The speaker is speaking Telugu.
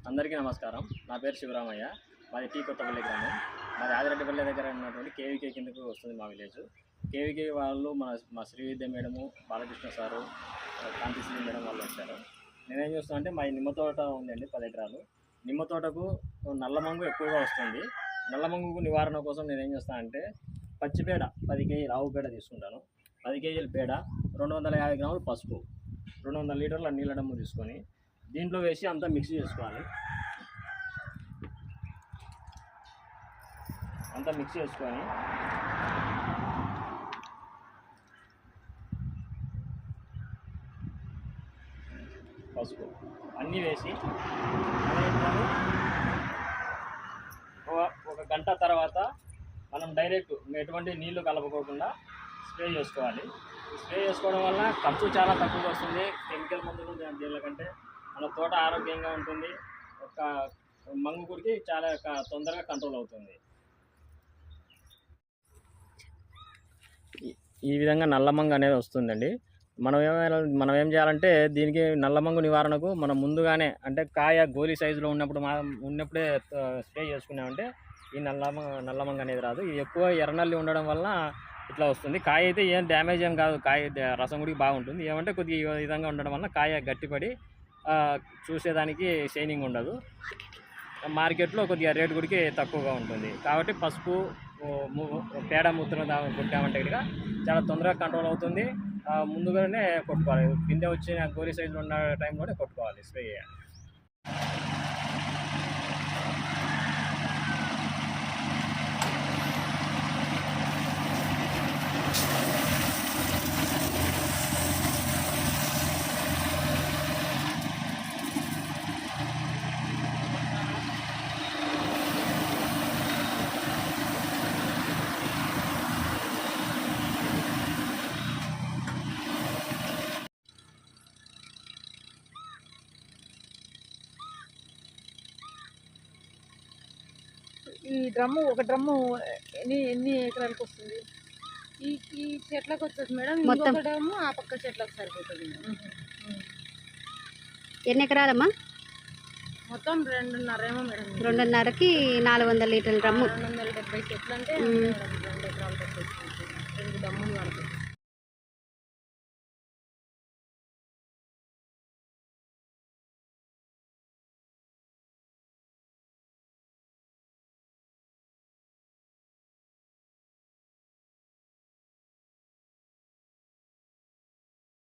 అందరికీ నమస్కారం. నా పేరు శివరామయ్య. మాది టీ కొత్తపల్లి గ్రామం. మాది ఆదిరెడ్డిపల్లి దగ్గర ఉన్నటువంటి కేవీకే కిందకు వస్తుంది మా విలేజ్. కేవీకే వాళ్ళు మా Srividya madam, Balakrishna sir, Kantisri madam వాళ్ళు వచ్చారు. నేనేం చేస్తానంటే మా నిమ్మ తోట ఉందండి 10 ఎకరాలు. నిమ్మ తోటకు నల్లమంగు ఎక్కువగా వస్తుంది. నల్లమంగు నివారణ కోసం నేనేం చేస్తానంటే పచ్చిపేడ 10 కేజీలు ఆవు పేడ తీసుకుంటాను. 10 కేజీల పేడ, 250 గ్రాములు పసుపు, 200 లీటర్ల నీళ్ళ డమ్ము తీసుకొని దీంట్లో వేసి అంతా మిక్స్ చేసుకోవాలి. అంతా మిక్స్ చేసుకొని పసుపు అన్నీ వేసి ఒక గంట తర్వాత మనం డైరెక్ట్ ఎటువంటి నీళ్లు కలపకోకుండా స్ప్రే చేసుకోవాలి. స్ప్రే చేసుకోవడం వల్ల ఖర్చు చాలా తక్కువగా వస్తుంది. కెమికల్ మందులు దీనిల కంటే మన తోట ఆరోగ్యంగా ఉంటుంది. ఒక మంగు కుడికి చాలా తొందరగా కంట్రోల్ అవుతుంది. ఈ విధంగా నల్లమంగు అనేది వస్తుందండి. మనం ఏం చేయాలంటే దీనికి నల్లమంగు నివారణకు మనం ముందుగానే అంటే కాయ గోలీ సైజులో ఉన్నప్పుడే స్ప్రే చేసుకున్నామంటే ఈ నల్లమంగు అనేది రాదు. ఇది ఎక్కువ ఎర్రనల్లి ఉండడం వల్ల ఇట్లా వస్తుంది. కాయ అయితే ఏం డ్యామేజ్ ఏం కాదు, కాయ రసం కూడా బాగుంటుంది. ఏమంటే కొద్దిగా ఈ విధంగా ఉండడం వల్ల కాయ గట్టిపడి చూసేదానికి షైనింగ్ ఉండదు. మార్కెట్లో కొద్దిగా రేటు కూడా తక్కువగా ఉంటుంది. కాబట్టి పసుపు, పేడ మూత్రం కొట్టామంటే ఇక చాలా తొందరగా కంట్రోల్ అవుతుంది. ముందుగానే కొట్టుకోవాలి. కింద వచ్చిన గోరీ సైజులో ఉన్న టైంలోనే కొట్టుకోవాలి, స్ప్రే చేయాలి. ఈ ఒక డ్రమ్ము ఎన్ని ఎకరాలకు వస్తుంది? ఈ చెట్లకు వస్తుంది మేడం. మొత్తం డ్రమ్ము ఆ పక్క చెట్లకు సరిపోతుంది. ఎన్ని ఎకరాలమ్మా? మొత్తం 2.5 ఏమో మేడం. 2.5కి 400 లీటర్ల డ్రమ్ము. 270 చెట్లు అంటే 2 ఎకరాలు 2 డ్రమ్ములు పడుతుంది.